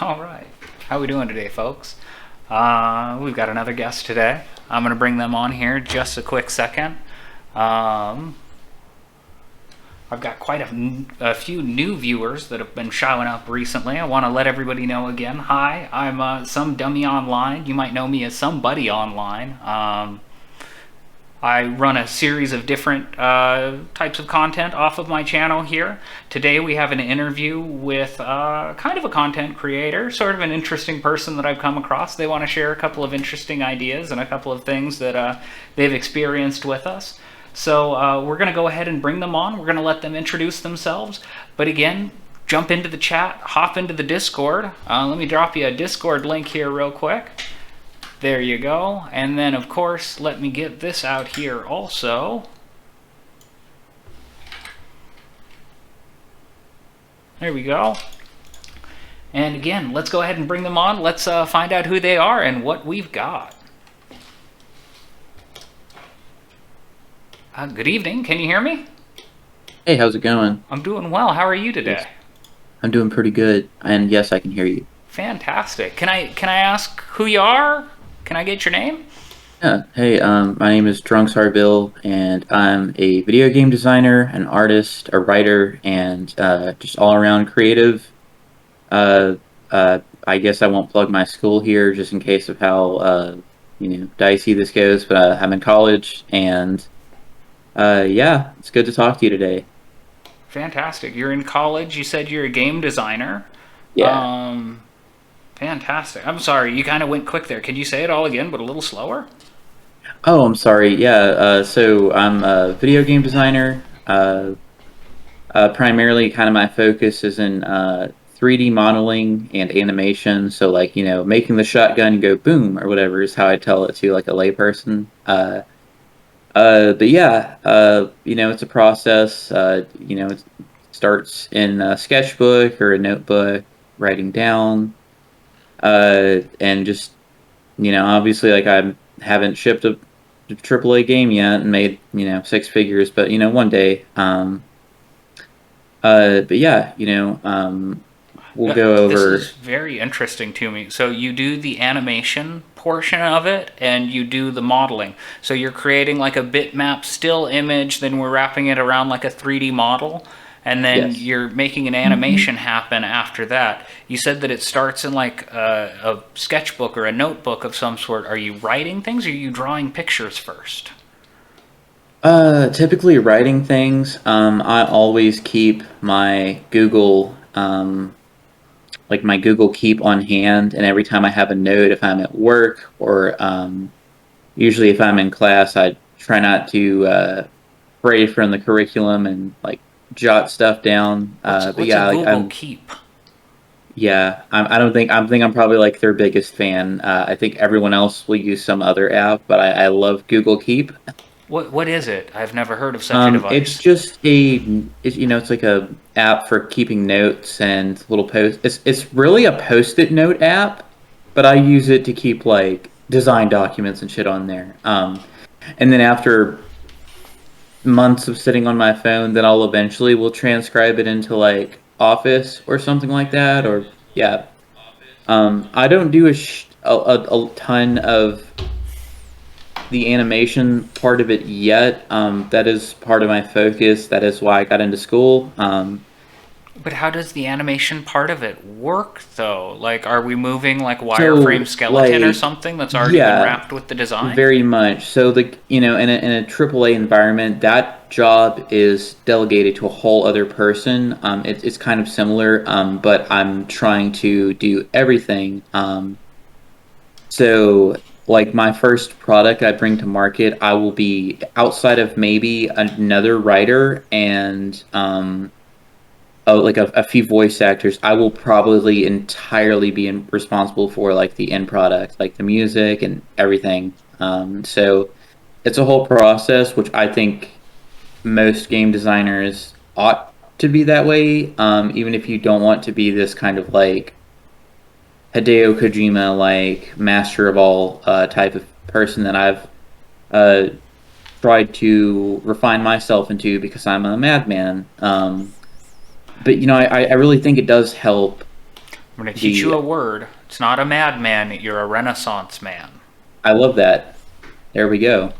All right. How we doing today, folks? We've got another guest today. I'm going to bring them on here just a quick second. Um, I've got quite a few new viewers that have been showing up recently. I want to let everybody know again. Hi, I'm some dummy online. You might know me as somebody online. I run a series of different types of content off of my channel here. Today we have an interview with kind of a content creator, sort of an interesting person that I've come across. They want to share a couple of interesting ideas and a couple of things that they've experienced with us. So we're going to go ahead and bring them on. We're going to let them introduce themselves. But again, jump into the chat, hop into the Discord. Let me drop you a Discord link here real quick. There you go. And then, of course, let me get this out here also. There we go. And again, let's go ahead and bring them on. Let's find out who they are and what we've got. Good evening. Can you hear me? Hey, how's it going? I'm doing well. How are you today? I'm doing pretty good, and yes, I can hear you. Fantastic. Can I ask who you are? Can I get your name? Yeah, hey, my name is Drunks Bill, and I'm a video game designer, an artist, a writer, and just all-around creative. Uh, I guess I won't plug my school here just in case of how, dicey this goes, but I'm in college, and yeah, it's good to talk to you today. Fantastic. You're in college. You said you're a game designer. Yeah. Um, Fantastic. I'm sorry, you kind of went quick there. Could you say it all again, but a little slower? Oh, I'm sorry. Yeah, so I'm a video game designer. Primarily, kind of my focus is in 3D modeling and animation. So, like, making the shotgun go boom or whatever is how I tell it to like a layperson. But yeah, it's a process. It starts in a sketchbook or a notebook, writing down, and just obviously, like I haven't shipped a AAA game yet and made six figures, but one day. But yeah, we'll go This over. is very interesting to me. So you do the animation portion of it and you do the modeling. So you're creating like a bitmap still image, then we're wrapping it around like a 3D model, and then Yes. you're making an animation happen after that. You said that it starts in like a sketchbook or a notebook of some sort. Are you writing things or are you drawing pictures first? Typically writing things. I always keep my my Google Keep on hand, and every time I have a note, if I'm at work or usually if I'm in class, I try not to stray from the curriculum and like jot stuff down. But What's a yeah, like Google Keep? I don't think I think I'm probably like their biggest fan. I think everyone else will use some other app, but I love Google Keep. What is it? I've never heard of such a It's device. just it's like a app for keeping notes and little posts. It's really a post-it note app, but I use it to keep like design documents and shit on there. And then after months of sitting on my phone, then I'll eventually will transcribe it into like Office or something like that. Or yeah, I don't do a ton of the animation part of it yet. That is part of my focus. That is why I got into school. But how does the animation part of it work, though? Like, are we moving like wireframe So skeleton or like, something that's already been yeah, wrapped with the design? very much. So in a AAA environment, that job is delegated to a whole other person. It's kind of similar, but I'm trying to do everything. So, like my first product I bring to market, I will be outside of maybe another writer and like a few voice actors. I will probably entirely be responsible for like the end product, like the music and everything. So it's a whole process, which I think most game designers ought to be that way. Even if you don't want to be this kind of like Hideo Kojima, like master of all type of person that I've uh, tried to refine myself into because I'm a madman. But I really think it does help I'm going to teach you the a word. It's not a madman, you're a renaissance man. I love that. There we go.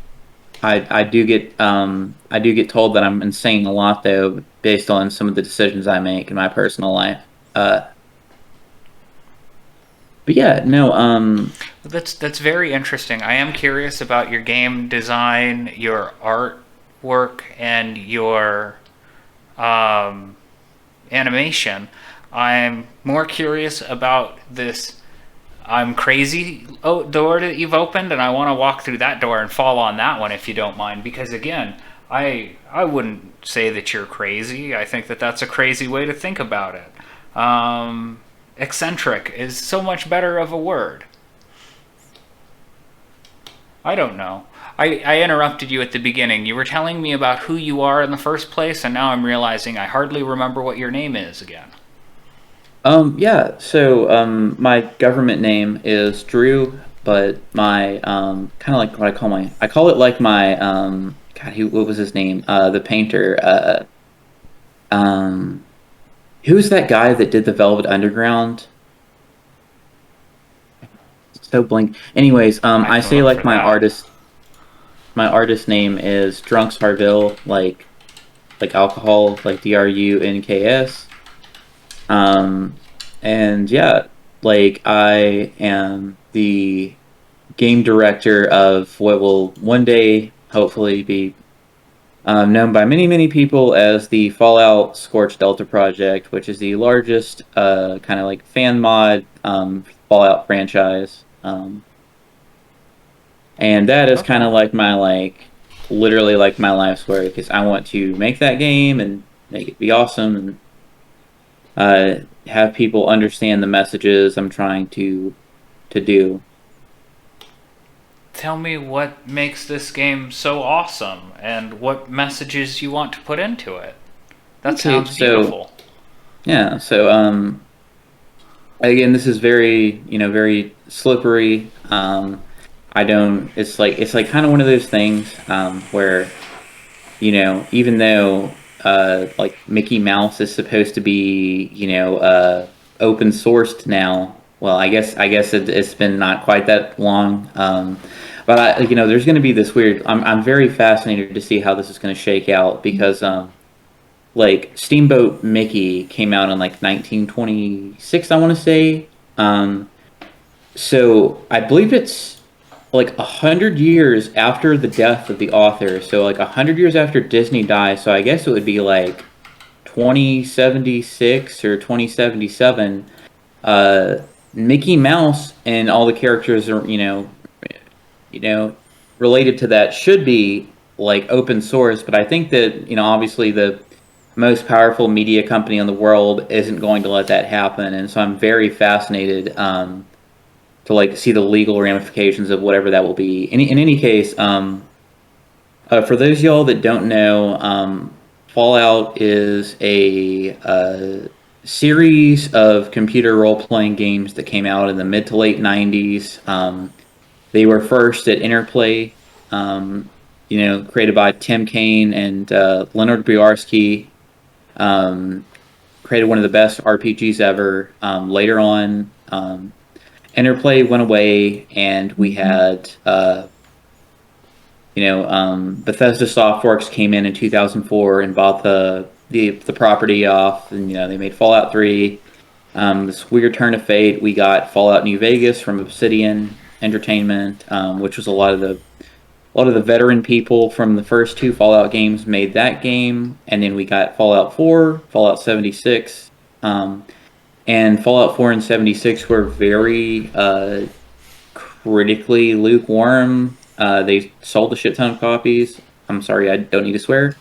I do get told that I'm insane a lot though, based on some of the decisions I make in my personal life. Uh, but yeah, no, That's very interesting. I am curious about your game design, your artwork, and your um, animation. I'm more curious about this I'm crazy door that you've opened, and I want to walk through that door and fall on that one if you don't mind. Because again, I wouldn't say that you're crazy. I think that that's a crazy way to think about it. Eccentric is so much better of a word. I don't know. I interrupted you at the beginning. You were telling me about who you are in the first place, and now I'm realizing I hardly remember what your name is again. yeah. So, my government name is Drew, but my kind of like what I call it like my God, what was his name? The painter. Um, who's that guy that did the Velvet Underground? So blank. Anyways, I I can say look for like that. my artist name is Drunks Harville, like alcohol, like Drunks. Um, and yeah, like I am the game director of what will one day hopefully be known by many people as the Fallout Scorched Delta project, which is the largest kind of like fan mod Fallout franchise. And that is kind Okay. of like my like literally like my life's work because I want to make that game and make it be awesome and have people understand the messages I'm trying to do. Tell me what makes this game so awesome and what messages you want to put into it. That Okay, sounds so beautiful. yeah, so again, this is very very slippery. I don't. It's like kind of one of those things where even though like Mickey Mouse is supposed to be open sourced now. Well, I guess it's been not quite that long. But there's going to be this weird. I'm very fascinated to see how this is going to shake out because like Steamboat Mickey came out in like 1926, I want to say. Um, so I believe it's like 100 years after the death of the author. So like 100 years after Disney died. So I guess it would be like 2076 or 2077. Uh, Mickey Mouse and all the characters are you know related to that should be like open source. But I think that obviously the most powerful media company in the world isn't going to let that happen, and so I'm very fascinated. To like see the legal ramifications of whatever that will be. In any case, for those of y'all that don't know, Fallout is a series of computer role playing games that came out in the mid to late '90s. They were first at Interplay, created by Tim Kaine and Leonard Buyarski. Um, Created one of the best RPGs ever. Later on, Interplay went away, and we had Bethesda Softworks came in 2004 and bought the property off, and they made Fallout 3. This weird turn of fate, we got Fallout New Vegas from Obsidian Entertainment, which was a lot of the veteran people from the first two Fallout games made that game, and then we got Fallout 4, Fallout 76. And Fallout 4 and 76 were very critically lukewarm. They sold a shit ton of copies. I'm sorry, I don't need to swear.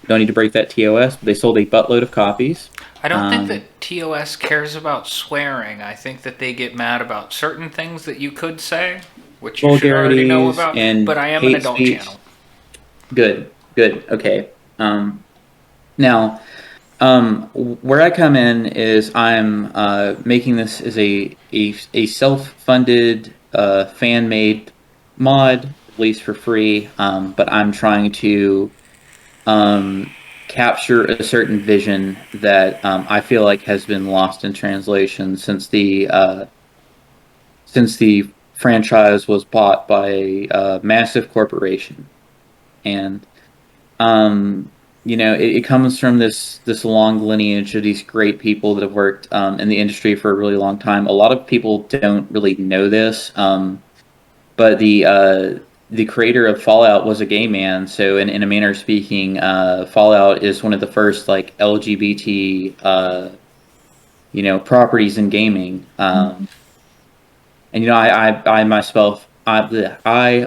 Don't need to break that TOS, but they sold a buttload of copies. I don't think Um, that TOS cares about swearing. I think that they get mad about certain things that you could say, which you should already know Vulgarities about, but and I am an hate adult speech. channel. Good, good, okay. Now, where I come in is I'm making this as a self-funded, fan-made mod, at least for free. But I'm trying to capture a certain vision that I feel like has been lost in translation since the franchise was bought by a massive corporation. And um, it comes from this long lineage of these great people that have worked in the industry for a really long time. A lot of people don't really know this, but the creator of Fallout was a gay man. So, in a manner of speaking, Fallout is one of the first like LGBT properties in gaming. And I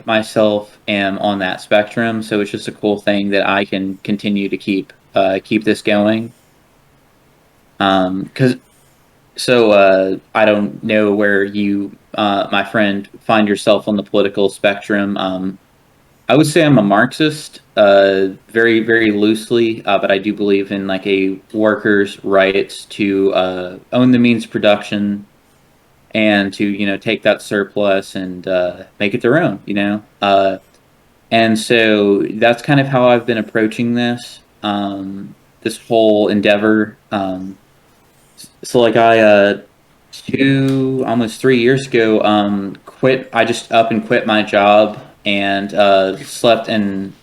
myself am on that spectrum, so it's just a cool thing that I can continue to keep this going. Because I don't know where you, my friend, find yourself on the political spectrum. I would say I'm a Marxist, very very loosely, but I do believe in like a workers' rights to own the means of production and to take that surplus and make it their own. And so that's kind of how I've been approaching this whole endeavor. So like I 2 almost 3 years ago quit. I just up and quit my job and slept in.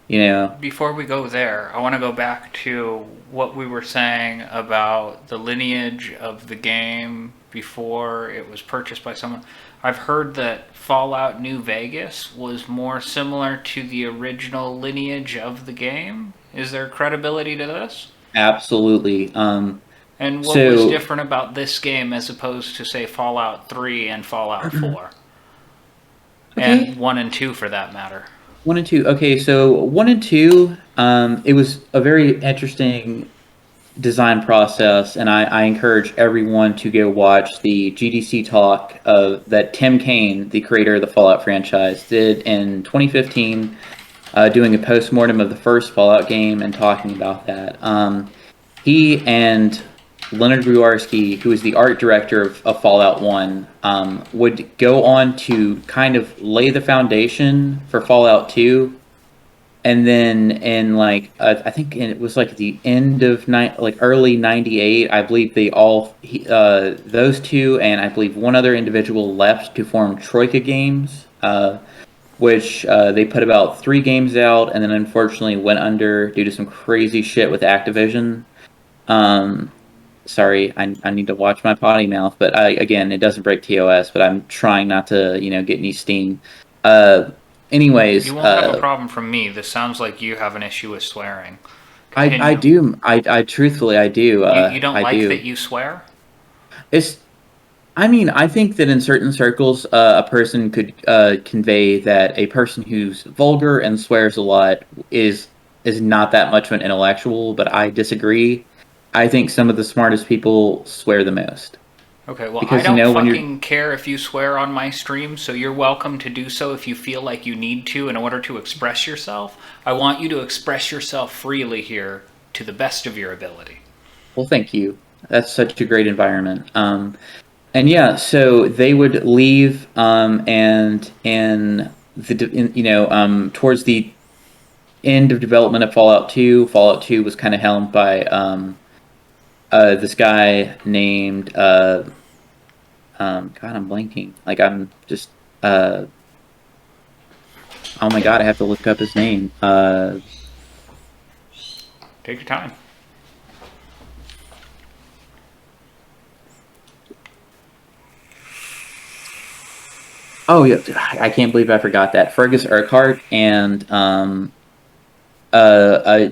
You know, Before we go there, I want to go back to what we were saying about the lineage of the game before it was purchased by someone. I've heard that Fallout New Vegas was more similar to the original lineage of the game. Is there credibility to this? absolutely. And what was So different about this game as opposed to, say, Fallout 3 and Fallout 4? And okay, 1 and 2 for that matter. 1 and 2. Okay, so 1 and 2, it was a very interesting design process, and I encourage everyone to go watch the GDC talk that Tim Kaine, the creator of the Fallout franchise, did in 2015, doing a postmortem of the first Fallout game and talking about that. He and Leonard Buarski, who is the art director of Fallout 1, would go on to kind of lay the foundation for Fallout 2. And then in like I think it was like the end of like early '98, I believe those two and I believe one other individual left to form Troika Games, which they put about 3 games out and then unfortunately went under due to some crazy shit with Activision. Um, Sorry, I need to watch my potty mouth, but again, it doesn't break TOS, but I'm trying not to get any steam. Uh, You anyways, won't have a problem from me. This sounds like you have an issue with swearing. I Continue. do. I truthfully I do. You don't I like that do. you swear? It's. I mean, I think that in certain circles, a person could convey that a person who's vulgar and swears a lot is not that much of an intellectual. But I disagree. I think some of the smartest people swear the most Okay, well, I because don't when you're fucking care if you swear on my stream, so you're welcome to do so if you feel like you need to in order to express yourself. I want you to express yourself freely here to the best of your ability. well, thank you. That's such a great environment. And yeah, so they would leave, and towards the end of development of Fallout 2. Fallout 2 was kind of helmed by this guy named God, I'm blanking. Like I'm just oh my God, I have to look up his name. Take your time. Oh yeah, I can't believe I forgot that. Fergus Urquhart and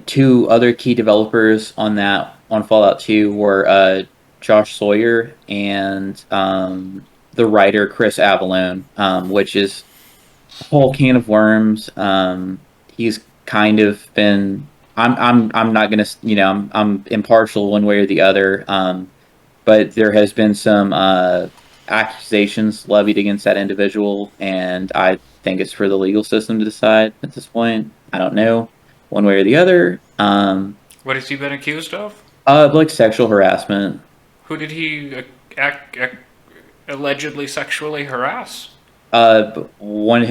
2 other key developers on Fallout 2 were Josh Sawyer and the writer Chris Avallone, which is a whole can of worms. He's kind of been. I'm not gonna I'm impartial one way or the other. But there has been some accusations levied against that individual, and I think it's for the legal system to decide at this point. I don't know one way or the other. What has he been accused of? Like sexual harassment. Who did he allegedly sexually harass? One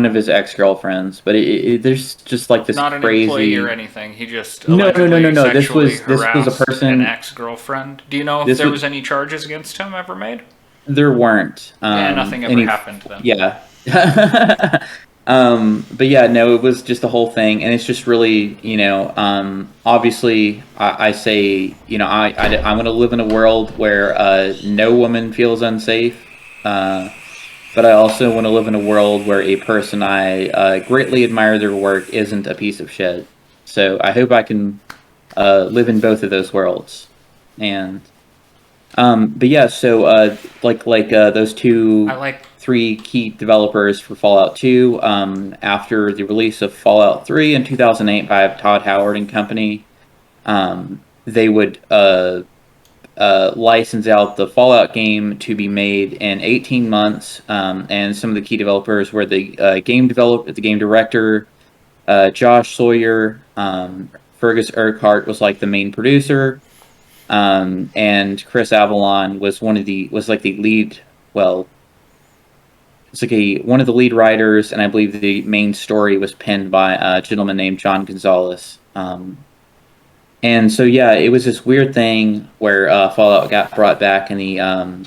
of his ex girlfriends, but there's just like this Not an employee or crazy. anything. He just No, allegedly no. sexually This was a harassed an person. ex-girlfriend. Do you know if This there was was any charges against him ever made? There weren't Yeah, nothing ever any. happened then. Yeah. But yeah, no, it was just the whole thing, and it's just really, obviously, I say, I want to live in a world where no woman feels unsafe. Uh, but I also want to live in a world where a person I greatly admire their work isn't a piece of shit. So I hope I can live in both of those worlds. And but yeah, so those I two, like. three key developers for Fallout 2, after the release of Fallout 3 in 2008 by Todd Howard and company, they would license out the Fallout game to be made in 18 months. And some of the key developers were the game director, Josh Sawyer, Fergus Urquhart was like the main producer, and Chris Avalon was like the lead. Well, it's like one of the lead writers, and I believe the main story was penned by a gentleman named John Gonzalez. And so yeah, it was this weird thing where Fallout got brought back in the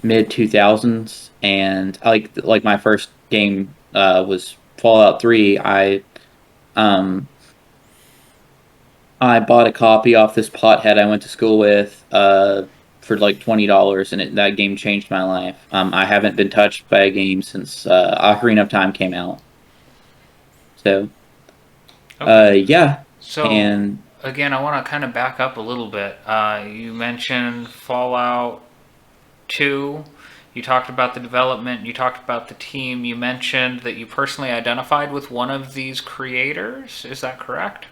mid 2000s, and like my first game was Fallout 3. Um, I bought a copy off this pothead I went to school with for like $20, and that game changed my life. I haven't been touched by a game since Ocarina of Time came out. So Okay. yeah, So, and again, I want to kind of back up a little bit. You mentioned Fallout 2. You talked about the development. You talked about the team. You mentioned that you personally identified with one of these creators. Is that correct?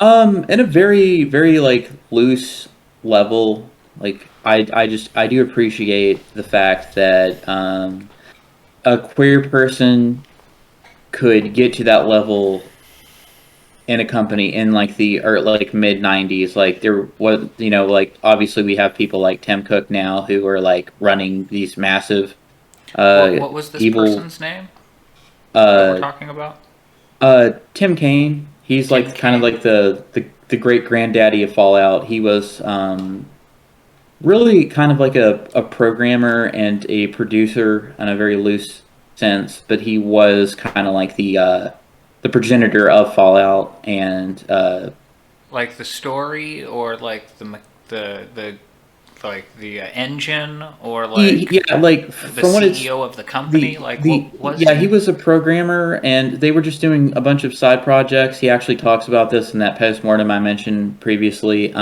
in a very very like loose level, like I do appreciate the fact that a queer person could get to that level in a company in like the or like mid 90s. Like there was, like obviously we have people like Tim Cook now who are like running these massive What uh What was this evil person's name that we're uh talking about? Tim Kaine. He's Tim like kind of Kaine. like the great granddaddy of Fallout. He was really kind of like a programmer and a producer in a very loose sense, but he was kind of like the progenitor of Fallout. And Like the story, or like the like the engine, or like yeah, like the from what it's CEO of the company. Like, what was yeah, he he? was a programmer, and they were just doing a bunch of side projects. He actually talks about this in that postmortem I mentioned previously.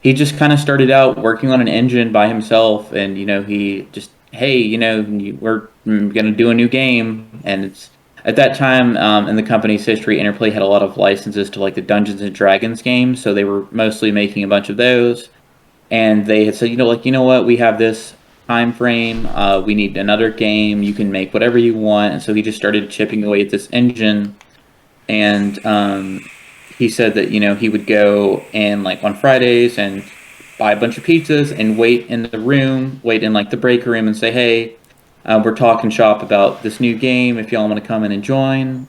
He just kind of started out working on an engine by himself, and he just, hey, we're gonna do a new game. And it's at that time, in the company's history, Interplay had a lot of licenses to like the Dungeons and Dragons games, so they were mostly making a bunch of those. And they had said, you know what, we have this time frame. We need another game. You can make whatever you want. And so he just started chipping away at this engine. And he said that he would go and like on Fridays and buy a bunch of pizzas and wait in the room, wait in like the break room, and say, hey, we're talking shop about this new game. If y'all want to come in and join,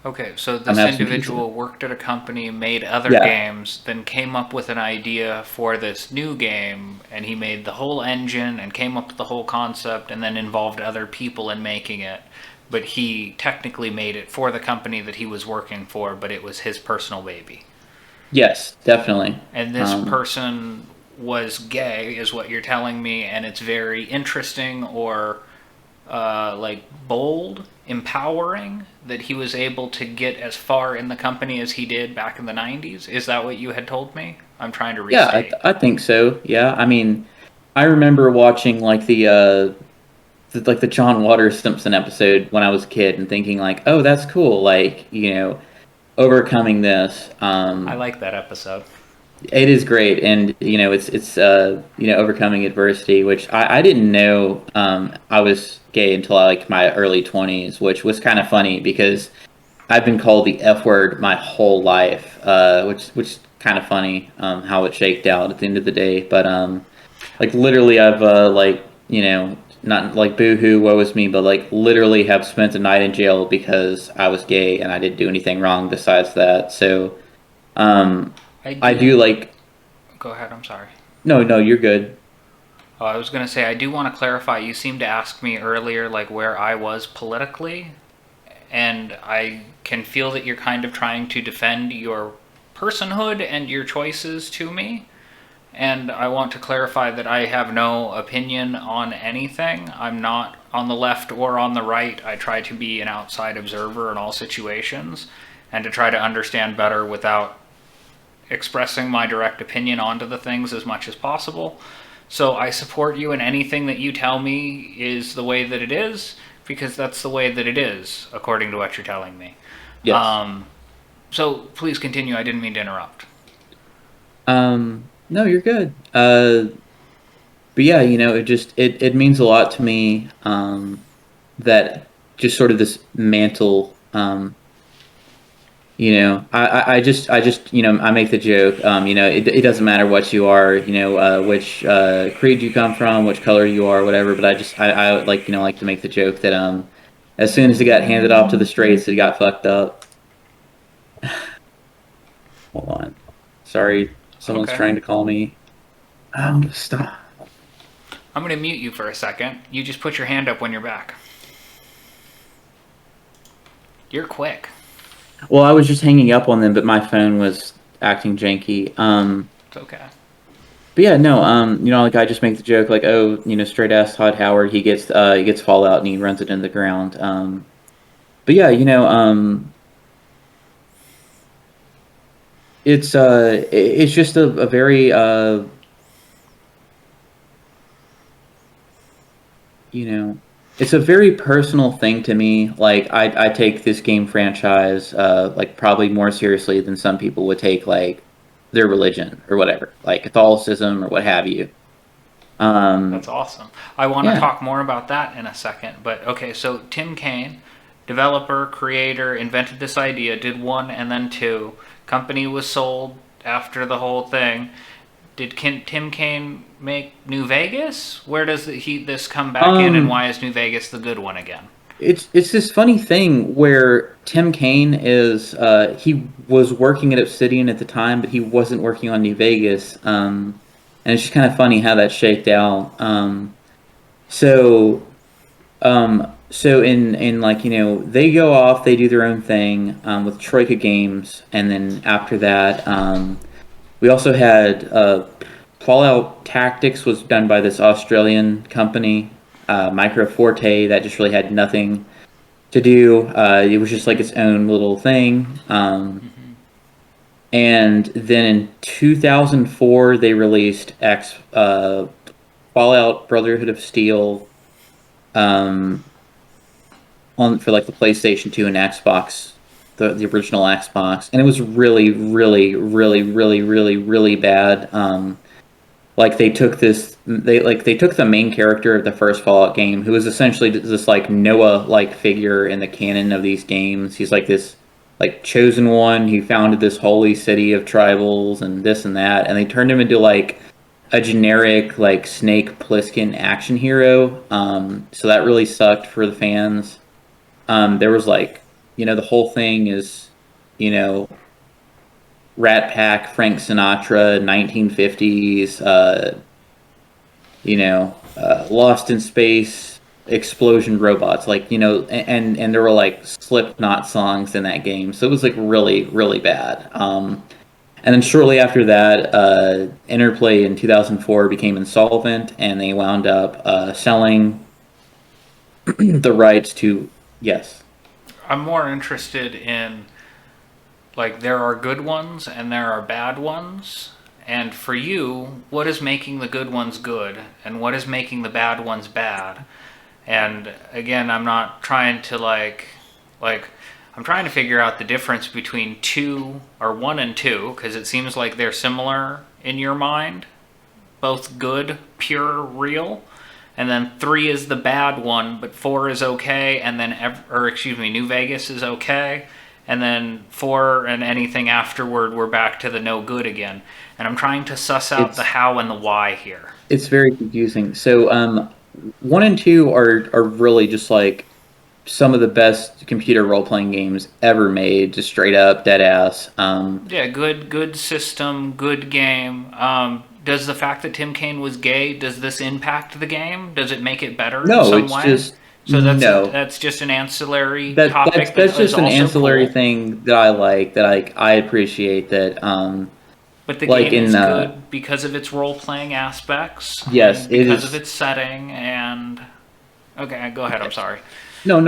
Okay, so come this have some pizza. individual worked at a company, made other Yeah. games, then came up with an idea for this new game, and he made the whole engine and came up with the whole concept, and then involved other people in making it. But he technically made it for the company that he was working for, but it was his personal baby. Yes, definitely. And this person was gay, is what you're telling me, and it's very interesting, or like bold, empowering that he was able to get as far in the company as he did back in the 90s. Is that what you had told me? I'm trying to Yeah, restate. I think so. Yeah, I mean, I remember watching like the John Waters Simpson episode when I was a kid and thinking like, oh, that's cool. Like, overcoming this. I like that episode. It is great, and it's overcoming adversity, which I didn't know I was gay until like my early 20s, which was kind of funny because I've been called the F word my whole life, which kind of funny how it shaked out at the end of the day. But like literally, I've like not like boo-hoo, woe is me, but like literally have spent a night in jail because I was gay and I didn't do anything wrong besides that. So um, I I do do. like Go ahead, I'm sorry. no, no, you're good. Oh, I was going to say, I do want to clarify. You seemed to ask me earlier, like, where I was politically, and I can feel that you're kind of trying to defend your personhood and your choices to me. And I want to clarify that I have no opinion on anything. I'm not on the left or on the right. I try to be an outside observer in all situations and to try to understand better without expressing my direct opinion onto the things as much as possible. So I support you in anything that you tell me is the way that it is, because that's the way that it is, according to what you're telling me. Yes. Um, so please continue. I didn't mean to interrupt. No, you're good. But yeah, it means a lot to me that just sort of this mantle. I make the joke. It doesn't matter what you are, which creed you come from, which color you are, whatever. But I like to make the joke that as soon as it got handed off to the straights, it got fucked up. Hold on, sorry, someone's Okay. trying to call me. Stop. I'm going to mute you for a second. You just put your hand up when you're back. You're quick. Well, I was just hanging up on them, but my phone was acting janky. It's okay. But yeah, no, like I just make the joke like, oh, straight ass Todd Howard, he gets Fallout and he runs it into the ground. But yeah, it's just a very you know, it's a very personal thing to me. Like I take this game franchise like probably more seriously than some people would take like their religion or whatever, like Catholicism or what have you. That's Um, awesome. I want to yeah. talk more about that in a second. But okay, so Tim Kaine, developer, creator, invented this idea, did one and then two. Company was sold after the whole thing. Did Tim Kaine make New Vegas? Where does this come back in, and Um, why is New Vegas the good one again? it's this funny thing where Tim Kaine is he was working at Obsidian at the time, but he wasn't working on New Vegas. And it's just kind of funny how that shaked out. So so in like they go off, they do their own thing with Troika Games, and then after that, we also had Fallout Tactics was done by this Australian company, Micro Forte, that just really had nothing to do. It was just like its own little thing. And then in 2004, they released Fallout Brotherhood of Steel um, on for like the PlayStation 2 and Xbox, the original Xbox, and it was really, really, really, really, really, really bad. Like they took the main character of the first Fallout game, who was essentially this like Noah like figure in the canon of these games. He's like this like chosen one who founded this holy city of tribals and this and that, and they turned him into like a generic like Snake Plissken action hero. So that really sucked for the fans. There was like the whole thing is you know Rat Pack, Frank Sinatra, 1950s. Lost in Space, explosion robots, like and there were like Slipknot songs in that game, so it was like really really bad. And then shortly after that, Interplay in 2004 became insolvent, and they wound up selling the rights to yes. I'm more interested in, like, there are good ones and there are bad ones. And for you, what is making the good ones good and what is making the bad ones bad? And again, I'm not trying to like I'm trying to figure out the difference between two or one and two, because it seems like they're similar in your mind, both good, pure, real. And then three is the bad one, but four is okay, and then or excuse me, New Vegas is okay, and then four and anything afterward, we're back to the no good again. And I'm trying to suss out the It's how and the why here. it's very confusing. So 1 and 2 are really just like some of the best computer role playing games ever made, just straight up dead ass. Yeah, good system, good game. Does the fact that Tim Kaine was gay, does this impact the game? Does it make it better in No, some it's way? just So no. that's just an ancillary That topic that that's is just an also ancillary cool. thing that I like, that I appreciate, that But the like game in is good because of its role playing aspects yes, and it because of is. its setting. And okay, go ahead. I'm sorry. No,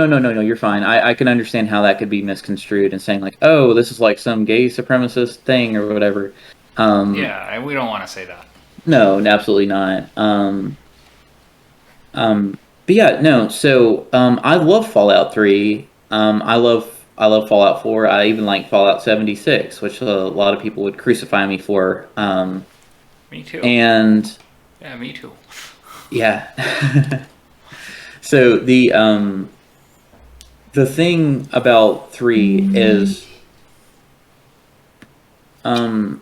you're fine. I can understand how that could be misconstrued and saying like, oh, this is like some gay supremacist thing or whatever. Um, Yeah, we don't want to say that. no, absolutely not. But yeah, no. So I love Fallout 3. I love Fallout 4. I even like Fallout 76, which a lot of people would crucify me for. Me too. And Yeah, me too. yeah. So the thing about 3 is um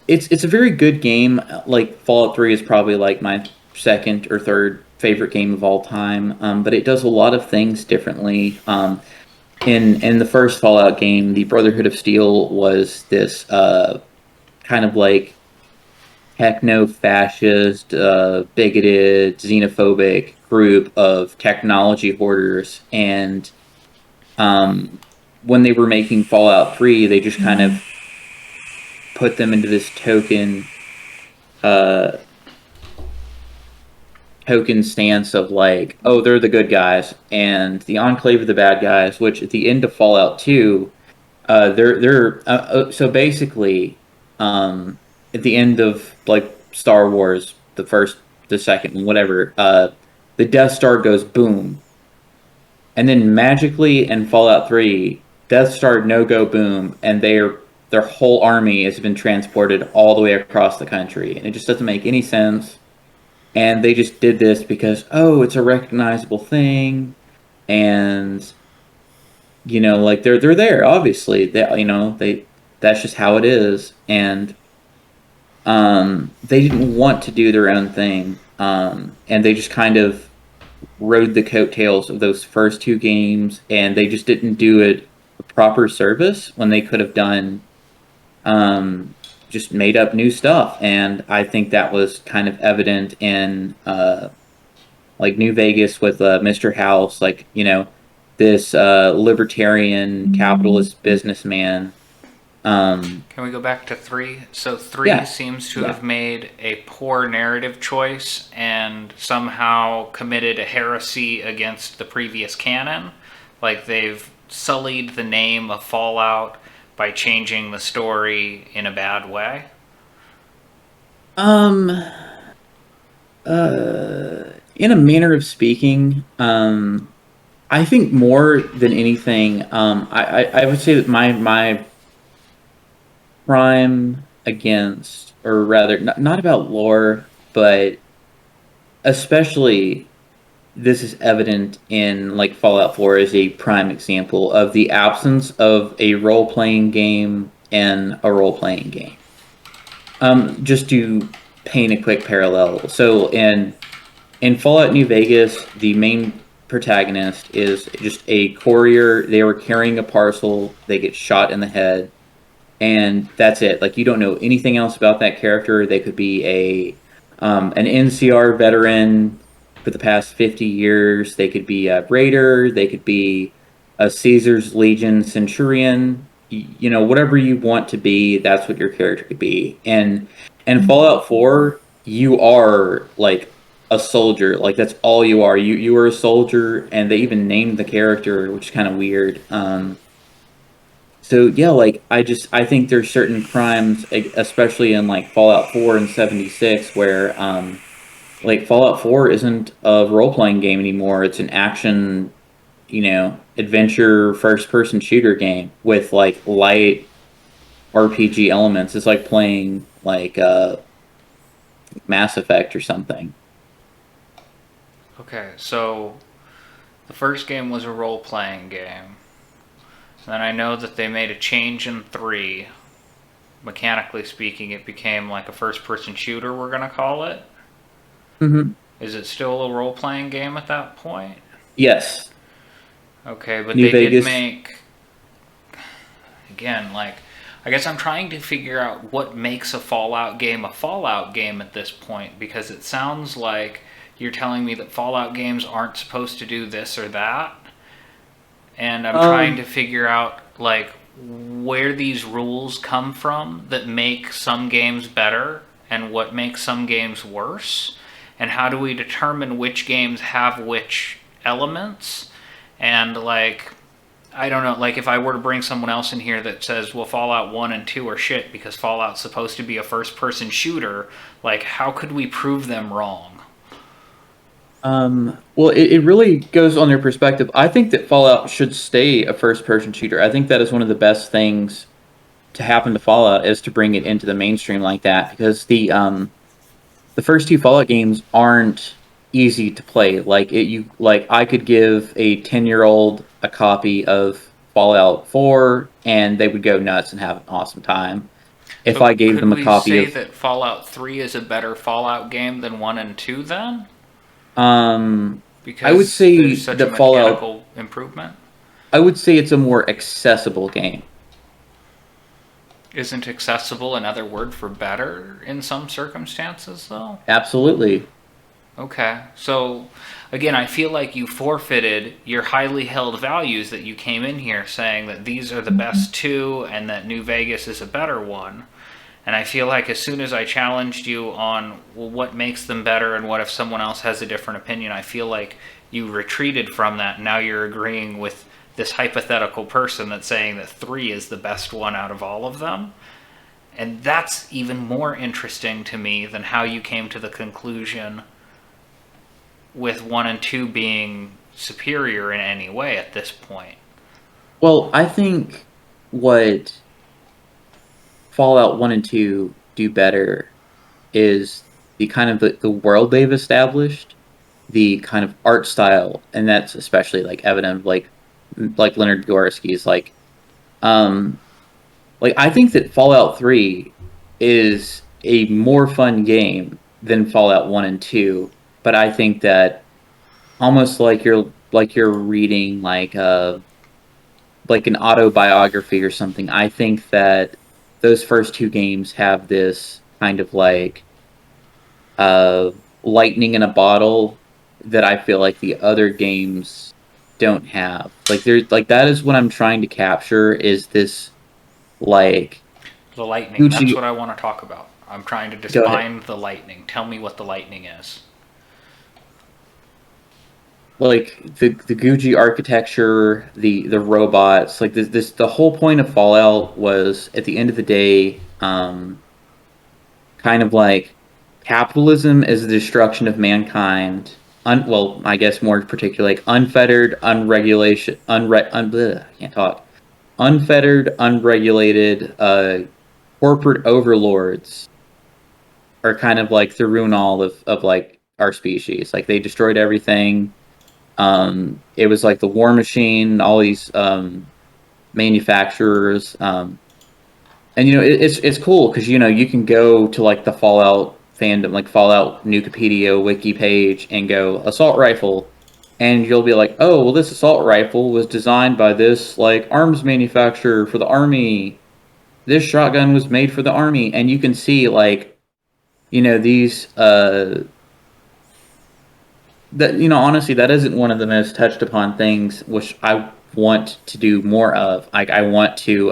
it's a very good game. Like Fallout 3 is probably like my second or third favorite game of all time. But it does a lot of things differently. In the first Fallout game, the Brotherhood of Steel was this kind of like techno-fascist, bigoted, xenophobic group of technology hoarders, and um, when they were making Fallout 3, they just kind of put them into this uh, token stance of like, oh, they're the good guys, and the Enclave are the bad guys. Which at the end of Fallout 2, so basically, at the end of like Star Wars, the first, the second, and whatever, the Death Star goes boom, and then magically in Fallout 3, Death Star no go boom, and their whole army has been transported all the way across the country, and it just doesn't make any sense. And they just did this because, oh, it's a recognizable thing, and like they're there, obviously, they that's just how it is. And they didn't want to do their own thing, and they just kind of rode the coattails of those first two games, and they just didn't do it a proper service when they could have done um, just made up new stuff. And I think that was kind of evident in like New Vegas with Mr. House, like this libertarian capitalist businessman. Can we go back to three? So three Yeah, seems to yeah. have made a poor narrative choice and somehow committed a heresy against the previous canon. Like they've sullied the name of Fallout by changing the story in a bad way. Um, in a manner of speaking, I think more than anything, I would say that my crime against, or rather, not about lore, but especially this is evident in like Fallout 4 is a prime example of the absence of a role playing game and a role playing game. Just to paint a quick parallel, so in Fallout New Vegas, the main protagonist is just a courier. They were carrying a parcel. They get shot in the head, and that's it. Like you don't know anything else about that character. They could be an NCR veteran for the past 50 years. They could be a raider. They could be a Caesar's Legion centurion. Whatever you want to be, that's what your character could be. And Fallout 4, you are like a soldier. Like that's all you are. You are a soldier, and they even named the character, which is kind of weird. So yeah, like I think there's certain crimes, especially in like Fallout 4 and 76, where like Fallout 4 isn't a role playing game anymore. It's an action, adventure first person shooter game with like light RPG elements. It's like playing like Mass Effect or something. Okay, so the first game was a role playing game. Then I know that they made a change in three. Mechanically speaking, it became like a first person shooter, we're going to call it. Hmm. Is it still a role playing game at that point? Yes, Okay, but New they did Vegas. make, again, like, I guess I'm trying to figure out what makes a Fallout game at this point, because it sounds like you're telling me that Fallout games aren't supposed to do this or that, and I'm trying to Um, figure out, like, where these rules come from that make some games better and what makes some games worse, and how do we determine which games have which elements, and, like, I don't know, like if I were to bring someone else in here that says, well, Fallout 1 and 2 are shit because Fallout's supposed to be a first person shooter, like, how could we prove them wrong? well, it really goes on their perspective. I think that Fallout should stay a first-person shooter. I think that is one of the best things to happen to Fallout is to bring it into the mainstream like that because the first two Fallout games aren't easy to play. Like I could give a 10-year-old a copy of Fallout 4 and they would go nuts and have an awesome time. If So I gave could them a we copy say of that Fallout 3 is a better Fallout game than 1 and 2 then? um I would Because there's say such a that Fallout mechanical improvement? I would say it's a more accessible game. Isn't accessible another word for better in some circumstances, though? Absolutely. Okay. So, again, I feel like you forfeited your highly held values that you came in here saying that these are the best two and that New Vegas is a better one. And I feel like as soon as I challenged you on, well, what makes them better and what if someone else has a different opinion, I feel like you retreated from that. And now you're agreeing with this hypothetical person that's saying that 3 is the best one out of all of them. And that's even more interesting to me than how you came to the conclusion with 1 and 2 being superior in any way at this point. Well, I think what Fallout 1 and 2 do better is the kind of the world they've established, the kind of art style, and that's especially like evident like Leonard Gorski's um I think that Fallout 3 is a more fun game than Fallout 1 and 2, but I think that almost like you're reading like an autobiography or something. I think that those first two games have this kind of uh lightning in a bottle that I feel like the other games don't have. Like there's like that is what I'm trying to capture is this like The lightning, that's Gucci what I want to talk about. I'm trying to go ahead. define the lightning. Tell me what the lightning is. Like the Gucci architecture, the robots, like this the whole point of Fallout was at the end of the day, kind of like capitalism is the destruction of mankind. Well, I guess more particularly like unfettered, unregulation, bleh, I can't talk. Unfettered, unregulated, corporate overlords are kind of like the ruin all of like our species. Like they destroyed everything. It was like the War Machine, all these manufacturers. And it's cool because you can go to like the Fallout fandom, like Fallout Nukipedia wiki page, and go assault rifle, and you'll be like, oh well, this assault rifle was designed by this like arms manufacturer for the army. This shotgun was made for the army, and you can see like these that honestly that isn't one of the most touched upon things which I want to do more of. Like I want to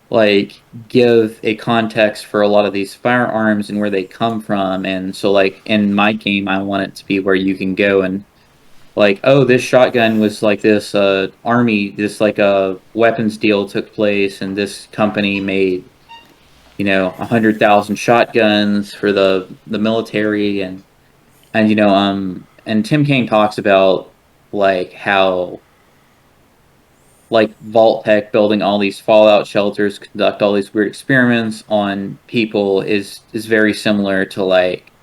like give a context for a lot of these firearms and where they come from. And so like in my game I want it to be where you can go and like, oh, this shotgun was like this army, this like a weapons deal took place and this company made 100,000 shotguns for the military. And and Tim Kaine talks about like how like Vault Tech building all these Fallout shelters, conduct all these weird experiments on people is very similar to like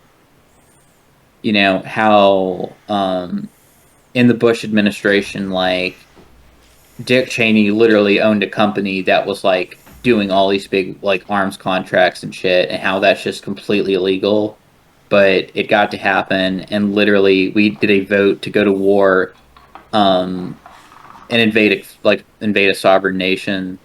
how in the Bush administration like Dick Cheney literally owned a company that was like doing all these big like arms contracts and shit, and how that's just completely illegal. but it got to happen, and literally we did a vote to go to war, um, and invade a sovereign nation.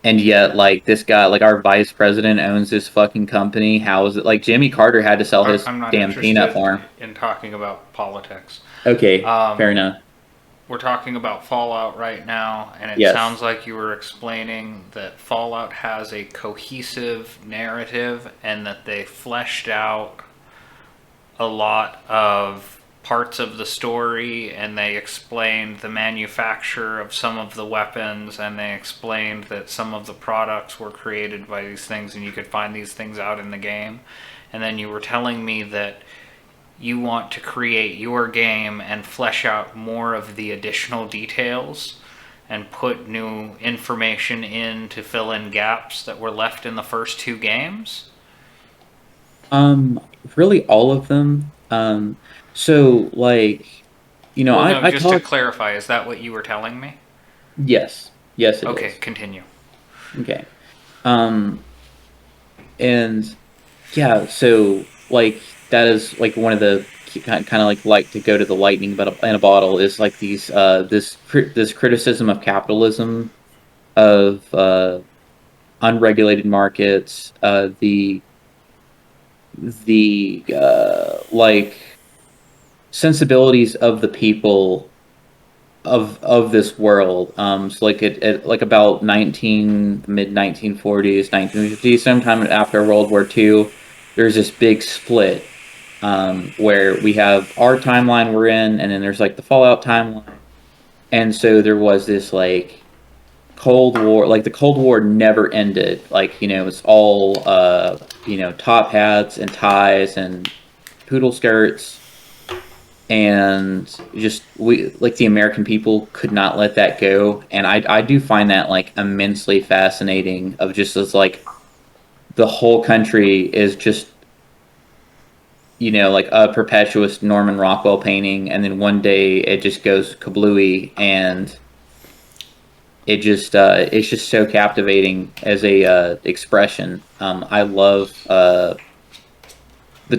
And yet, like, this guy, like, our vice president owns this fucking company. How is it? Like, Jimmy Carter had to sell his I'm not damn peanut interested farm. in talking about politics. Okay, fair Um, enough. we're talking about Fallout right now, and it Yes. sounds like you were explaining that Fallout has a cohesive narrative and that they fleshed out a lot of parts of the story, and they explained the manufacture of some of the weapons, and they explained that some of the products were created by these things, and you could find these things out in the game. And then you were telling me that you want to create your game and flesh out more of the additional details and put new information in to fill in gaps that were left in the first two games. Um, Really all of them. So like, Well, no, I just to talk. clarify, is that what you were telling me? Yes, yes, it Okay, is. continue. Okay. Um, and yeah, so like that is like one of the kind of like to go to the lightning but in a bottle is like this criticism of capitalism, of unregulated markets, the like sensibilities of the people of this world. So like like about mid 1940s, 1950s, sometime after World War II, there's this big split, where we have our timeline we're in, and then there's like the Fallout timeline. And so there was this like Cold War, like the Cold War never ended. Like, it's all top hats and ties and poodle skirts, and just we like the American people could not let that go. And I do find that like immensely fascinating, of just as like the whole country is just like a perpetuous Norman Rockwell painting, and then one day it just goes kablooey, and it's just so captivating as a expression. I love the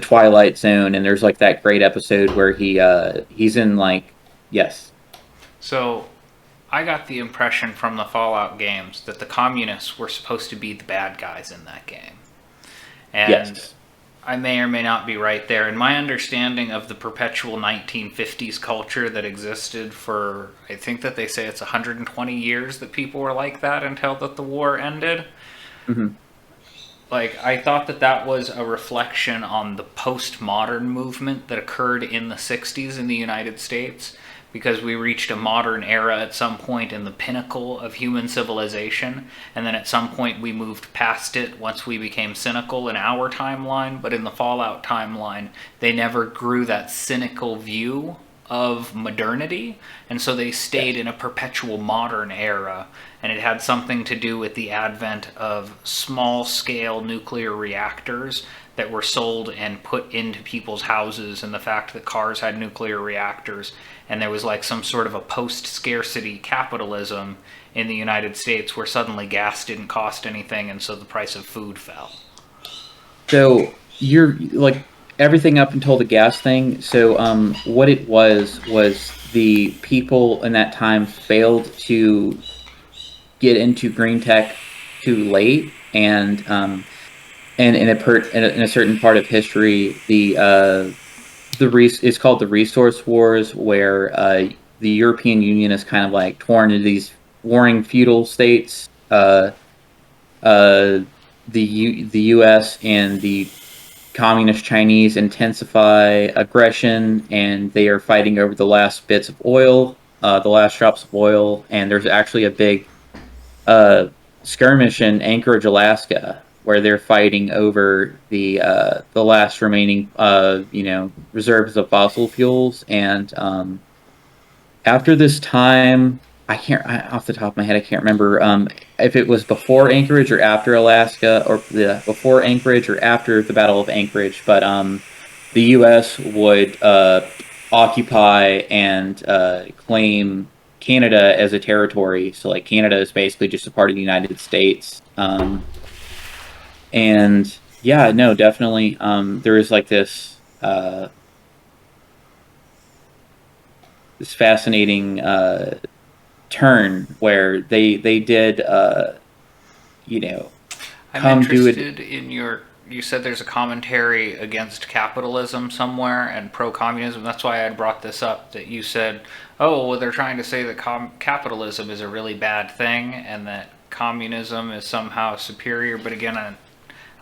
Twilight Zone, and there's like that great episode where he's in like, yes. So, I got the impression from the Fallout games that the communists were supposed to be the bad guys in that game. And Yes. I may or may not be right there. In my understanding of the perpetual 1950s culture that existed for, I think that they say it's 120 years that people were like that until that the war ended. Hmm. Like, I thought that that was a reflection on the postmodern movement that occurred in the 60s in the United States, because we reached a modern era at some point in the pinnacle of human civilization, and then at some point we moved past it once we became cynical in our timeline. But in the Fallout timeline, they never grew that cynical view of modernity, and so they stayed Yes. in a perpetual modern era. And it had something to do with the advent of small scale nuclear reactors that were sold and put into people's houses, and the fact that cars had nuclear reactors. And there was like some sort of a post scarcity capitalism in the United States where suddenly gas didn't cost anything, and so the price of food fell. So you're like everything up until the gas thing. So what it was the people in that time failed to get into green tech too late, and in a certain part of history, it's called the Resource Wars, where the European Union is kind of like torn into these warring feudal states. Uh, the U.S. and the Communist Chinese intensify aggression, and they are fighting over the last bits of oil, the last drops of oil. And there's actually a big uh, skirmish in Anchorage, Alaska, where they're fighting over the last remaining reserves of fossil fuels. And after this time, off the top of my head, I can't remember if it was before Anchorage or after Alaska, or before Anchorage or after the Battle of Anchorage. But the U.S. would occupy and claim Canada as a territory. So like Canada is basically just a part of the United States. And Yeah, no, definitely. There is like this fascinating turn where they did you know I'm come do it. interested in your. You said there's a commentary against capitalism somewhere and pro communism. That's why I had brought this up. That you said, oh, well, they're trying to say that capitalism is a really bad thing and that communism is somehow superior. But again,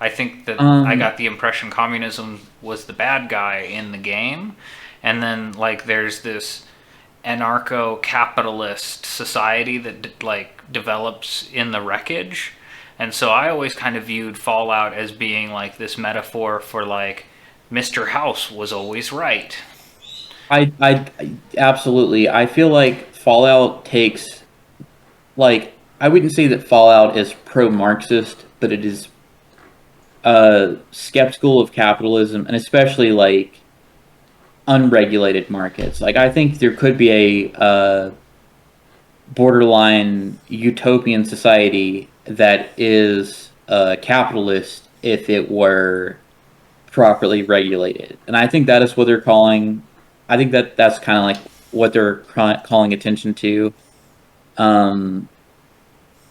I think that I Um, got the impression communism was the bad guy in the game. And then, like, there's this anarcho-capitalist society that like develops in the wreckage, and so I always kind of viewed Fallout as being like this metaphor for like Mr. House was always right. I absolutely. I feel like Fallout takes like I wouldn't say that Fallout is pro-Marxist, but it is skeptical of capitalism and especially like unregulated markets. Like I think there could be a borderline utopian society that is capitalist if it were properly regulated. And I think that is what they're calling. I think that that's kind of like what they're calling attention to. Um,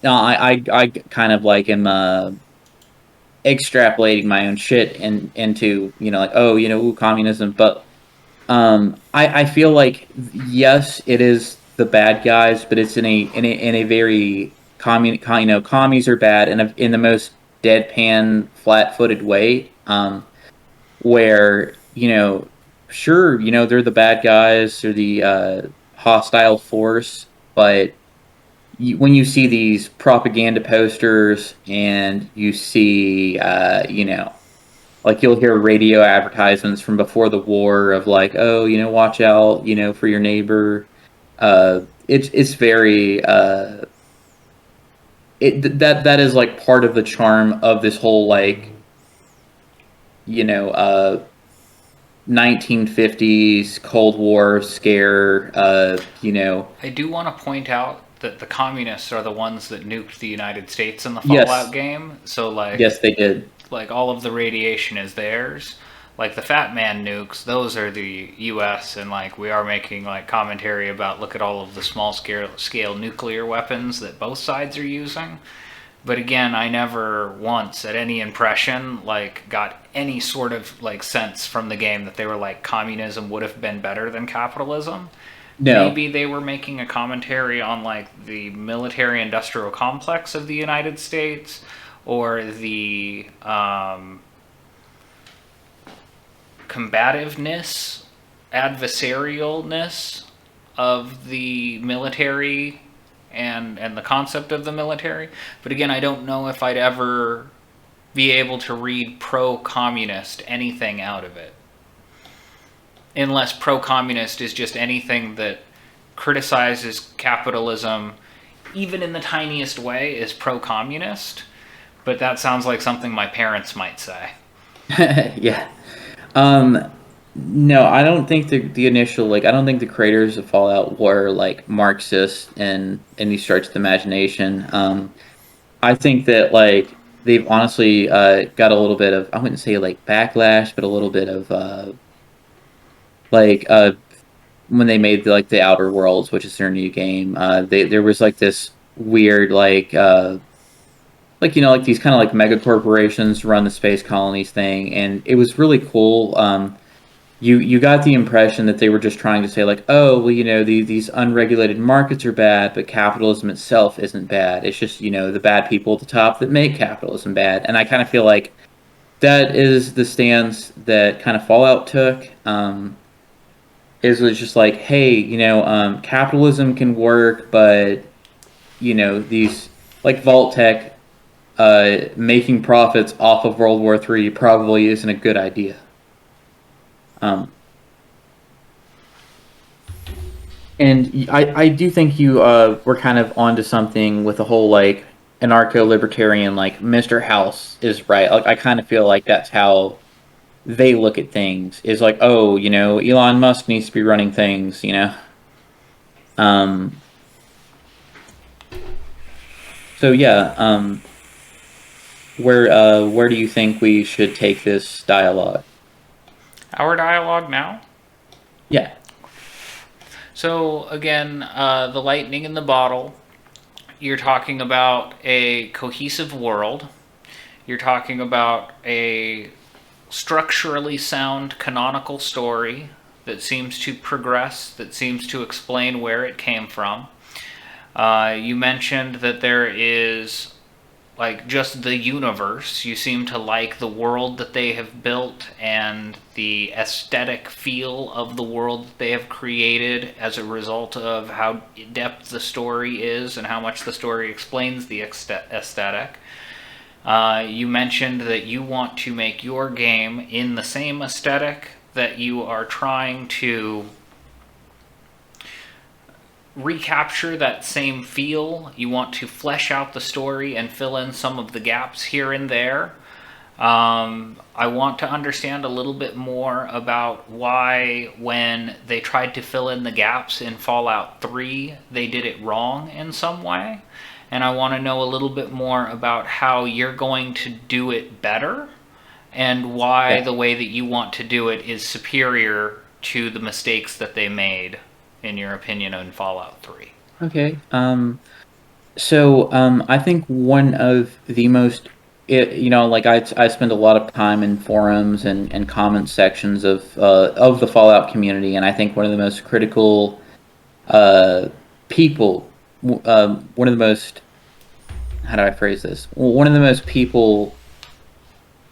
no, I kind of like am extrapolating my own shit and into like oh ooh, communism, but I feel like yes, it is the bad guys, but it's in a very commies are bad in the most deadpan, flat-footed way. Where sure, they're the bad guys, they're the hostile force, but when you see these propaganda posters and you see like you'll hear radio advertisements from before the war of like, oh, watch out, for your neighbor. It's very that is like part of the charm of this whole like, you know, uh 1950s Cold War scare, I do want to point out that the communists are the ones that nuked the United States in the Fallout yes, game, so yes they did. like all of the radiation is theirs. Like the Fat Man nukes, those are the U.S. and like we are making like commentary about look at all of the small scale nuclear weapons that both sides are using. But again, I never once at any impression like got any sort of like sense from the game that they were like communism would have been better than capitalism. No. Maybe they were making a commentary on like the military industrial complex of the United States or the combativeness, adversarialness of the military and the concept of the military. But again, I don't know if I'd ever be able to read pro-communist anything out of it. Unless pro-communist is just anything that criticizes capitalism, even in the tiniest way, is pro-communist. But that sounds like something my parents might say. Yeah. Um, no, I don't think the initial like I don't think the creators of Fallout were like Marxist and any stretch of the imagination. I think that like they've honestly got a little bit of I wouldn't say like backlash, but a little bit of like when they made the Outer Worlds, which is their new game. There was like this weird like like these kind of like mega corporations run the space colonies thing, and it was really cool. You got the impression that they were just trying to say like, oh, well, these unregulated markets are bad, but capitalism itself isn't bad. It's just the bad people at the top that make capitalism bad. And I kind of feel like that is the stance that kind of Fallout took. Is was just like, hey, capitalism can work, but these like Vault Tech making profits off of World War III probably isn't a good idea. Um, And I do think you were kind of onto something with the whole like anarcho libertarian like Mr. House is right. Like I kind of feel like that's how they look at things. Is like oh Elon Musk needs to be running things. Um. So yeah. where do you think we should take this dialogue? Our dialogue now. Yeah. So again, the lightning in the bottle. You're talking about a cohesive world. You're talking about a structurally sound canonical story that seems to progress, that seems to explain where it came from. You mentioned that there is like just the universe. You seem to like the world that they have built and the aesthetic feel of the world that they have created as a result of how in depth the story is and how much the story explains the aesthetic. You mentioned that you want to make your game in the same aesthetic that you are trying to recapture that same feel. You want to flesh out the story and fill in some of the gaps here and there. I want to understand a little bit more about why, when they tried to fill in the gaps in Fallout 3, they did it wrong in some way. And I want to know a little bit more about how you're going to do it better and why Yeah. the way that you want to do it is superior to the mistakes that they made, in your opinion, in Fallout 3. Okay. I think one of the most, like I spend a lot of time in forums and comment sections of the Fallout community, and I think one of the most critical uh, people, one of the most, how do I phrase this? Well, one of the most people,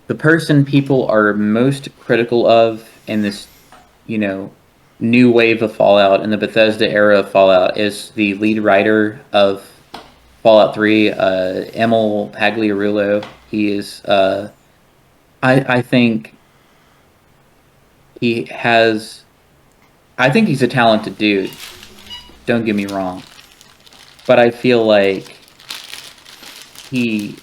the person people are most critical of in this, you know, new wave of Fallout in the Bethesda era of Fallout is the lead writer of Fallout 3, Emil Pagliarulo. He is, I think he has, I think he's a talented dude. Don't get me wrong, but I feel like he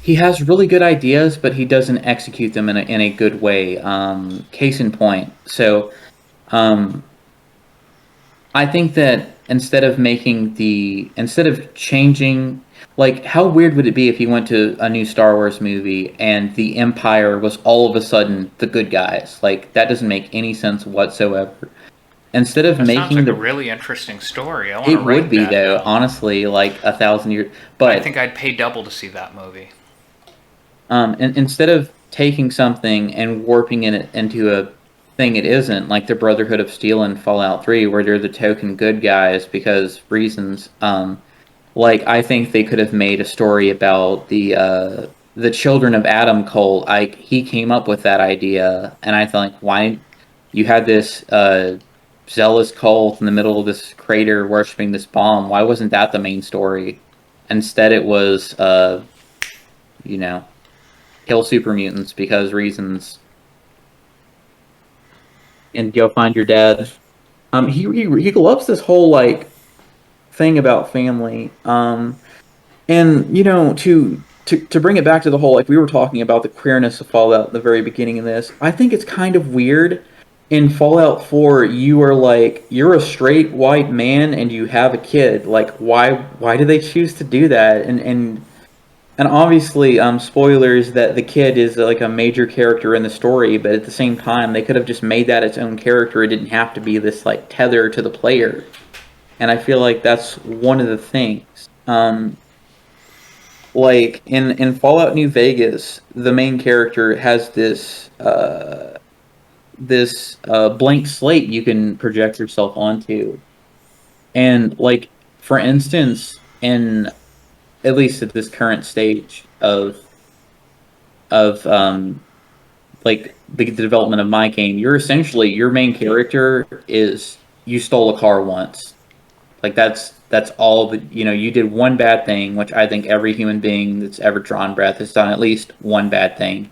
he has really good ideas, but he doesn't execute them in a good way. Case in point. Um, I think that instead of changing, like, how weird would it be if you went to a new Star Wars movie and the Empire was all of a sudden the good guys? Like, that doesn't make any sense whatsoever. Instead of That sounds making like a the, really interesting story. I want to it would write be that though, down. honestly, like 1,000 years. I But think I'd pay double to see that movie. and instead of taking something and warping it into a thing it isn't, like the Brotherhood of Steel in Fallout 3, where they're the token good guys because reasons. Like I think they could have made a story about the Children of Adam cult. Like he came up with that idea, and I thought, why you had this zealous cult in the middle of this crater worshiping this bomb? Why wasn't that the main story? Instead, it was you know kill super mutants because reasons, and go find your dad. He loves this whole like thing about family. And to bring it back to the whole, like we were talking about the queerness of Fallout at the very beginning of this, I think it's kind of weird. In Fallout 4, you are like you're a straight white man and you have a kid. Like why do they choose to do that? And obviously, spoilers that the kid is like a major character in the story, but at the same time, they could have just made that its own character. It didn't have to be this like tether to the player. And I feel like that's one of the things. Like in Fallout New Vegas, the main character has this blank slate you can project yourself onto, and like for instance, in at least at this current stage of like the development of my game, you're essentially your main character is you stole a car once. Like that's all that you did one bad thing, which I think every human being that's ever drawn breath has done at least one bad thing.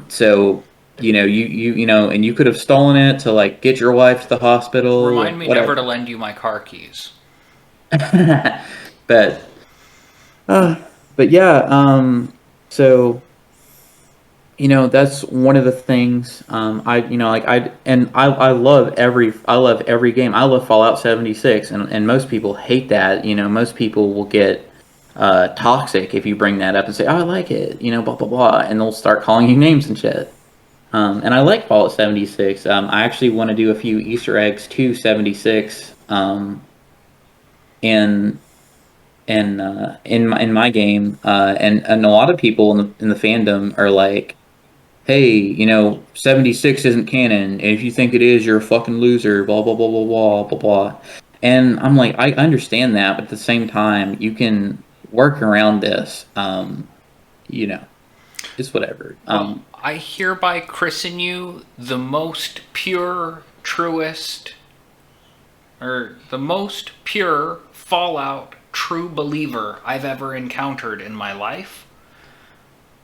So and you could have stolen it to like get your wife to the hospital or Remind me never to whatever. lend you my car keys. but uh, but, yeah. So, That's one of the things. I love every game. I love Fallout 76, and most people hate that. Most people will get toxic if you bring that up and say, "Oh, I like it," blah blah blah, and they'll start calling you names and shit. And I like Fallout 76. I actually want to do a few Easter eggs to 76. In in my game, and a lot of people in the fandom are like, hey, 76 isn't canon. And if you think it is, you're a fucking loser, blah, blah, blah, blah, blah, blah, blah. And I'm like, I understand that, but at the same time, you can work around this. You know, it's whatever. Well, I hereby christen you the most pure, truest, or the most pure Fallout true believer I've ever encountered in my life.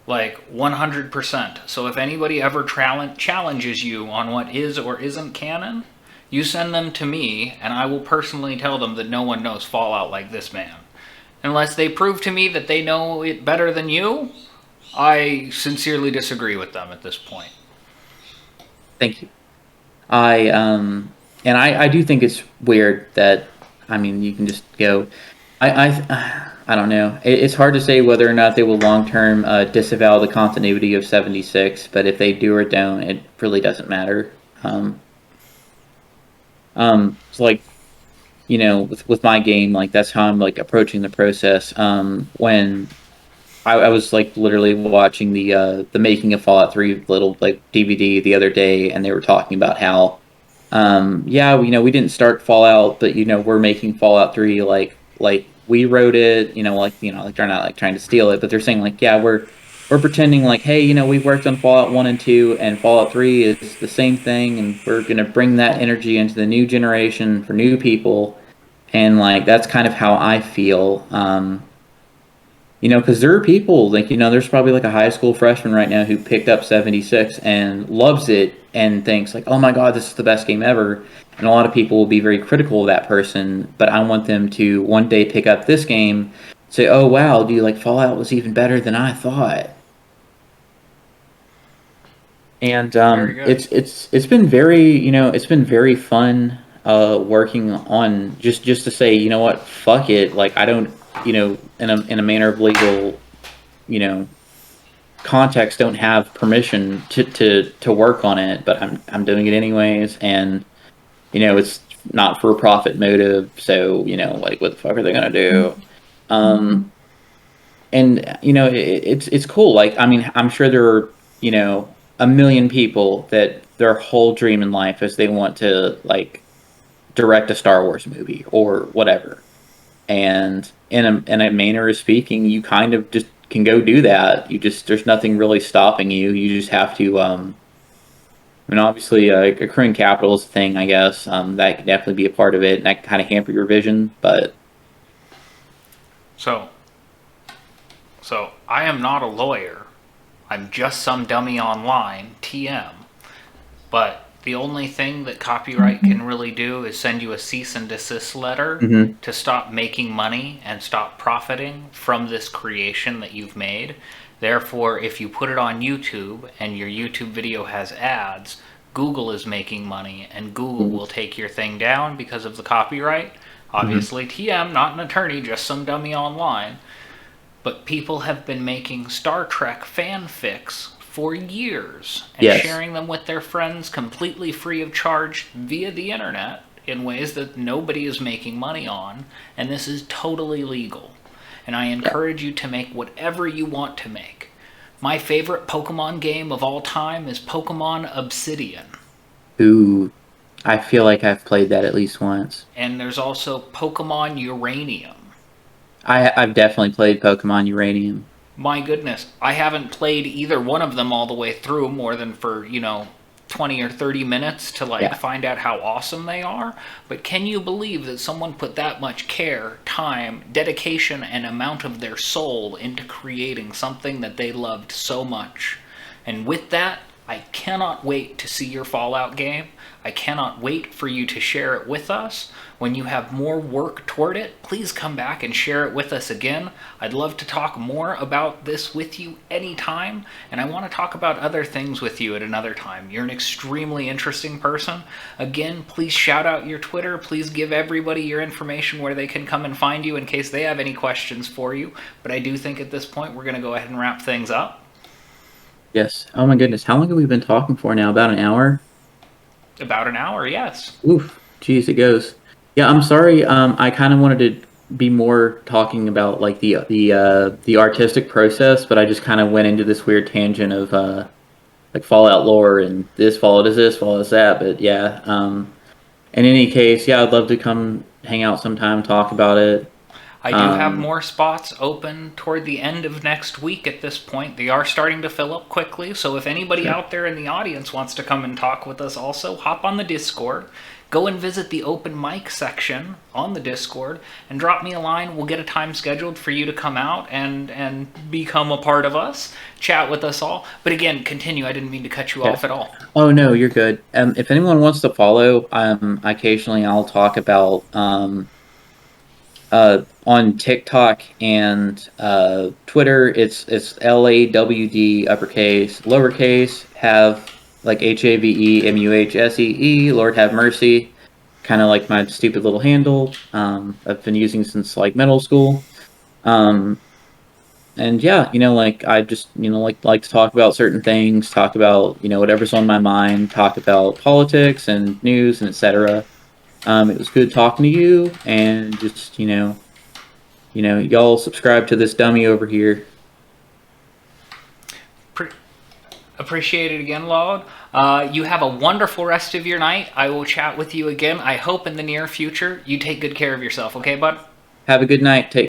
Like 100%. So if anybody ever challenges you on what is or isn't canon, you send them to me, and I will personally tell them that no one knows Fallout like this man. Unless they prove to me that they know it better than you, I sincerely disagree with them at this point. Thank you. I do think it's weird that, you can just go. I don't know. It's hard to say whether or not they will long term disavow the continuity of 76, but if they do or don't, it really doesn't matter. So like, with my game, like that's how I'm like approaching the process. When I was like literally watching the making of Fallout 3 little like DVD the other day, and they were talking about how yeah, we didn't start Fallout, but we're making Fallout 3 like we wrote it, like they're not like trying to steal it, but they're saying like, yeah, we're pretending like, hey, we've worked on Fallout 1 and 2, and Fallout 3 is the same thing, and we're gonna bring that energy into the new generation for new people, and like that's kind of how I feel. Because there are people like, there's probably like a high school freshman right now who picked up 76 and loves it and thinks like, oh my God, this is the best game ever. And a lot of people will be very critical of that person, but I want them to one day pick up this game, say, oh wow, dude, like Fallout was even better than I thought. And Very good. it's been very, it's been very fun working on just to say, you know what, fuck it. Like I don't, in a manner of legal, you know, context, don't have permission to work on it, but I'm doing it anyways, and it's not for a profit motive, so like what the fuck are they gonna do? Um, and it's cool. Like I'm sure there are a million people that their whole dream in life is they want to like direct a Star Wars movie or whatever. And in a manner of speaking, you kind of just can go do that. There's nothing really stopping you. You just have to obviously accruing capital is a thing, I guess. That could definitely be a part of it, and that can kind of hamper your vision, but So, so I am not a lawyer. I'm just some dummy online, TM. But the only thing that copyright can really do is send you a cease and desist letter mhm. to stop making money and stop profiting from this creation that you've made. Therefore, if you put it on YouTube and your YouTube video has ads, Google is making money and Google will take your thing down because of the copyright. Mhm. Obviously, TM, not an attorney, just some dummy online. But people have been making Star Trek fanfics for years and Yes. sharing them with their friends completely free of charge via the internet in ways that nobody is making money on, and this is totally legal. And I Yeah. encourage you to make whatever you want to make. My favorite Pokemon game of all time is Pokemon Obsidian. Ooh, I feel like I've played that at least once. And there's also Pokemon Uranium. I've definitely played Pokemon Uranium. My goodness, I haven't played either one of them all the way through more than for, 20 or 30 minutes to like Yeah. find out how awesome they are. But can you believe that someone put that much care, time, dedication, and amount of their soul into creating something that they loved so much? And with that, I cannot wait to see your Fallout game. I cannot wait for you to share it with us. When you have more work toward it, please come back and share it with us again. I'd love to talk more about this with you anytime, and I want to talk about other things with you at another time. You're an extremely interesting person. Again, please shout out your Twitter. Please give everybody your information where they can come and find you in case they have any questions for you. But I do think at this point we're going to go ahead and wrap things up. Yes. Oh my goodness. How long have we been talking for now? About an hour? About an hour, yes. Oof. Jeez, it goes. Yeah, I'm sorry. I kind of wanted to be more talking about like the artistic process, but I just kind of went into this weird tangent of like Fallout lore and this Fallout is this, Fallout is that. But yeah, in any case, yeah, I'd love to come hang out sometime, talk about it. I do have more spots open toward the end of next week at this point. They are starting to fill up quickly, so if anybody Sure. out there in the audience wants to come and talk with us also, hop on the Discord, go and visit the open mic section on the Discord, and drop me a line. We'll get a time scheduled for you to come out and become a part of us, chat with us all. But again, continue. I didn't mean to cut you off at all. Oh no, you're good. If anyone wants to follow, occasionally I'll talk about on TikTok and Twitter. It's LAWD uppercase, lowercase, have like HAVEMUHSEE, Lord have mercy. Kind of like my stupid little handle. I've been using since like middle school. And yeah, like I just like to talk about certain things, talk about whatever's on my mind, talk about politics and news and etc. It was good talking to you, and just y'all subscribe to this dummy over here. Appreciate it again, Lord. You have a wonderful rest of your night. I will chat with you again, I hope in the near future. You take good care of yourself, okay, bud? Have a good night. Take